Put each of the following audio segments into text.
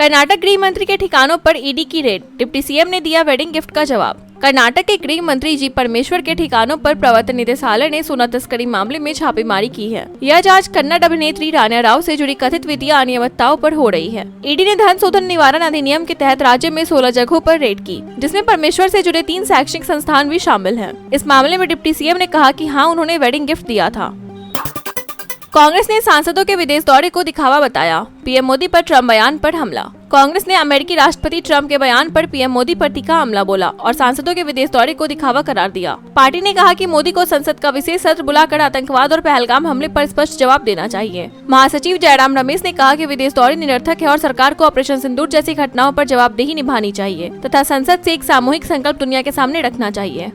कर्नाटक गृह मंत्री के ठिकानों पर ईडी की रेड, डिप्टी सीएम ने दिया वेडिंग गिफ्ट का जवाब। कर्नाटक के गृह मंत्री जी परमेश्वर के ठिकानों पर प्रवर्तन निदेशालय ने सोना तस्करी मामले में छापेमारी की है। यह जांच कन्नड़ अभिनेत्री रान्या राव से जुड़ी कथित वित्तीय अनियमितताओं पर हो रही है। ईडी ने धन शोधन निवारण अधिनियम के तहत राज्य में 16 जगहों पर रेड की, जिसमें परमेश्वर से जुड़े 3 शैक्षणिक संस्थान भी शामिल हैं। इस मामले में डिप्टी सीएम ने कहा कि हाँ, उन्होंने वेडिंग गिफ्ट दिया था। कांग्रेस ने सांसदों के विदेश दौरे को दिखावा बताया, पीएम मोदी पर ट्रम्प बयान पर हमला। कांग्रेस ने अमेरिकी राष्ट्रपति ट्रम्प के बयान पर पीएम मोदी पर तीखा हमला बोला और सांसदों के विदेश दौरे को दिखावा करार दिया। पार्टी ने कहा कि मोदी को संसद का विशेष सत्र बुलाकर आतंकवाद और पहलगाम हमले पर स्पष्ट जवाब देना चाहिए। महासचिव जयराम रमेश ने कहा कि विदेश दौरे निरर्थक है और सरकार को ऑपरेशन सिंदूर जैसी घटनाओं पर जवाबदेही निभानी चाहिए तथा संसद से एक सामूहिक संकल्प दुनिया के सामने रखना चाहिए।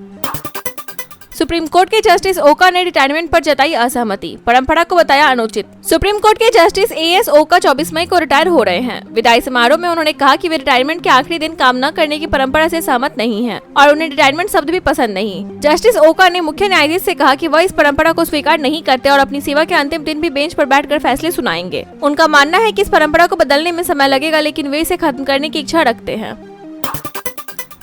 सुप्रीम कोर्ट के जस्टिस ओका ने रिटायरमेंट पर जताई असहमति, परंपरा को बताया अनुचित। सुप्रीम कोर्ट के जस्टिस एएस ओका 24 मई को रिटायर हो रहे हैं। विदाई समारोह में उन्होंने कहा कि वे रिटायरमेंट के आखिरी दिन काम न करने की परंपरा से सहमत नहीं हैं और उन्हें रिटायरमेंट शब्द भी पसंद नहीं। जस्टिस ओका ने मुख्य न्यायाधीश से कहा कि वह इस परंपरा को स्वीकार नहीं करते और अपनी सेवा के अंतिम दिन भी बेंच पर बैठकर फैसले सुनाएंगे। उनका मानना है कि इस परंपरा को बदलने में समय लगेगा, लेकिन वे इसे खत्म करने की इच्छा रखते हैं।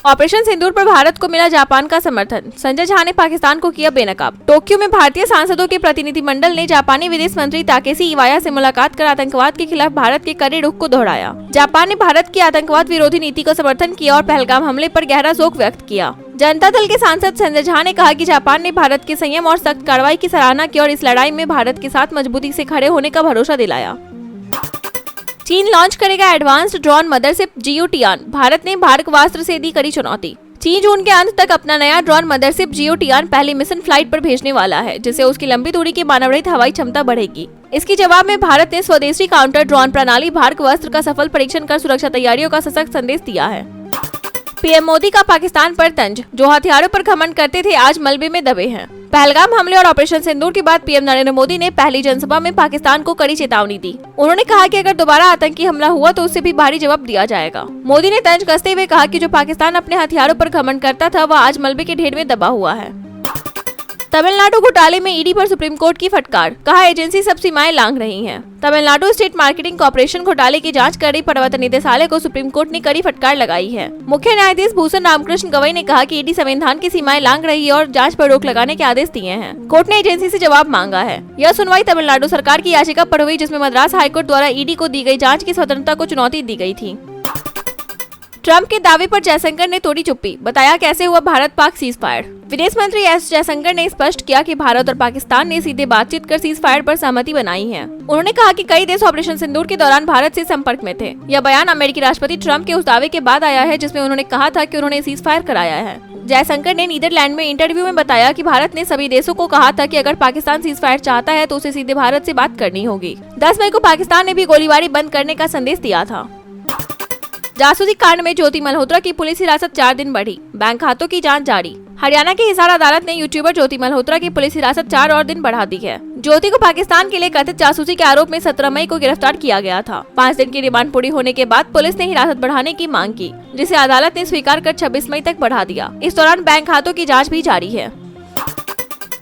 ऑपरेशन सिंदूर पर भारत को मिला जापान का समर्थन, संजय झा ने पाकिस्तान को किया बेनकाब। टोक्यो में भारतीय सांसदों के प्रतिनिधिमंडल ने जापानी विदेश मंत्री ताकेशी इवाया से मुलाकात कर आतंकवाद के खिलाफ भारत के कड़े रुख को दोहराया। जापान ने भारत की आतंकवाद विरोधी नीति को समर्थन किया और पहलगाम हमले पर गहरा शोक व्यक्त किया। जनता दल के सांसद संजय झा ने कहा कि जापान ने भारत के संयम और सख्त कार्रवाई की सराहना की और इस लड़ाई में भारत के साथ मजबूती से खड़े होने का भरोसा दिलाया। चीन लॉन्च करेगा एडवांस्ड ड्रोन मदरशिप जियोटियान, भारत ने भारतवास्त्र से दी कड़ी चुनौती। चीन जून के अंत तक अपना नया ड्रोन मदरशिप जियोटियान पहली मिशन फ्लाइट पर भेजने वाला है, जिससे उसकी लंबी दूरी की मानवरहित हवाई क्षमता बढ़ेगी। इसके जवाब में भारत ने स्वदेशी काउंटर ड्रोन प्रणाली भारतवास्त्र का सफल परीक्षण कर सुरक्षा तैयारियों का सशक्त संदेश दिया है। पीएम मोदी का पाकिस्तान पर तंज, जो हथियारों पर घमंड करते थे आज मलबे में दबे हैं। पहलगाम हमले और ऑपरेशन सिंदूर के बाद पीएम नरेंद्र मोदी ने पहली जनसभा में पाकिस्तान को कड़ी चेतावनी दी। उन्होंने कहा कि अगर दोबारा आतंकी हमला हुआ तो उससे भी भारी जवाब दिया जाएगा। मोदी ने तंज कसते हुए कहा कि जो पाकिस्तान अपने हथियारों पर घमंड करता था वह आज मलबे के ढेर में दबा हुआ है। तमिलनाडु घोटाले में ईडी पर सुप्रीम कोर्ट की फटकार, कहा एजेंसी सब सीमाएं लांघ रही है। तमिलनाडु स्टेट मार्केटिंग कॉर्पोरेशन घोटाले की जांच कर रही प्रवर्तन निदेशालय को सुप्रीम कोर्ट ने कड़ी फटकार लगाई है। मुख्य न्यायाधीश भूषण रामकृष्ण गवई ने कहा कि ईडी संविधान की सीमाएं लांघ रही है और जांच पर रोक लगाने के आदेश दिए हैं। कोर्ट ने एजेंसी से जवाब मांगा है। यह सुनवाई तमिलनाडु सरकार की याचिका पर हुई, जिसमें मद्रास हाईकोर्ट द्वारा ईडी को दी गई जाँच की स्वतंत्रता को चुनौती दी गयी थी। ट्रम्प के दावे पर जयशंकर ने तोड़ी चुप्पी, बताया कैसे हुआ भारत पाक सीज फायर। विदेश मंत्री एस जयशंकर ने स्पष्ट किया कि भारत और पाकिस्तान ने सीधे बातचीत कर सीज फायर पर सहमति बनाई है। उन्होंने कहा कि कई देश ऑपरेशन सिंदूर के दौरान भारत से संपर्क में थे। यह बयान अमेरिकी राष्ट्रपति ट्रम्प के उस दावे के बाद आया है जिसमें उन्होंने कहा था कि उन्होंने सीज फायर कराया है। जयशंकर ने नीदरलैंड में इंटरव्यू में बताया कि भारत ने सभी देशों को कहा था कि अगर पाकिस्तान सीज फायर चाहता है तो उसे सीधे भारत से बात करनी होगी। 10 मई को पाकिस्तान ने भी गोलीबारी बंद करने का संदेश दिया था। जासूसी कांड में ज्योति मल्होत्रा की पुलिस हिरासत 4 दिन बढ़ी, बैंक खातों की जांच जारी। हरियाणा की हिसार अदालत ने यूट्यूबर ज्योति मल्होत्रा की पुलिस हिरासत 4 और दिन बढ़ा दी है। ज्योति को पाकिस्तान के लिए कथित जासूसी के आरोप में 17 मई को गिरफ्तार किया गया था। 5 दिन की रिमांड पूरी होने के बाद पुलिस ने हिरासत बढ़ाने की मांग की, जिसे अदालत ने स्वीकार कर 26 मई तक बढ़ा दिया। इस दौरान बैंक खातों की जाँच भी जारी है।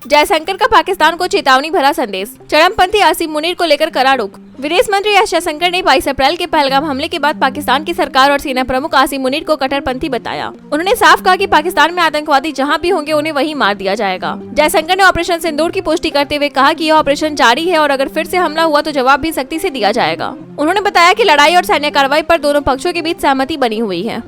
जयशंकर का पाकिस्तान को चेतावनी भरा संदेश, चरमपंथी आसिम मुनीर को लेकर करा रुख। विदेश मंत्री एस जयशंकर ने 22 अप्रैल के पहलगाम हमले के बाद पाकिस्तान की सरकार और सेना प्रमुख आसिम मुनीर को कट्टरपंथी बताया। उन्होंने साफ कहा कि पाकिस्तान में आतंकवादी जहां भी होंगे उन्हें वहीं मार दिया जाएगा। जयशंकर ने ऑपरेशन सिंदूर की पुष्टि करते हुए कहा कि यह ऑपरेशन जारी है और अगर फिर से हमला हुआ तो जवाब भी सख्ती से दिया जाएगा। उन्होंने बताया कि लड़ाई और सैन्य कार्रवाई पर दोनों पक्षों के बीच सहमति बनी हुई है।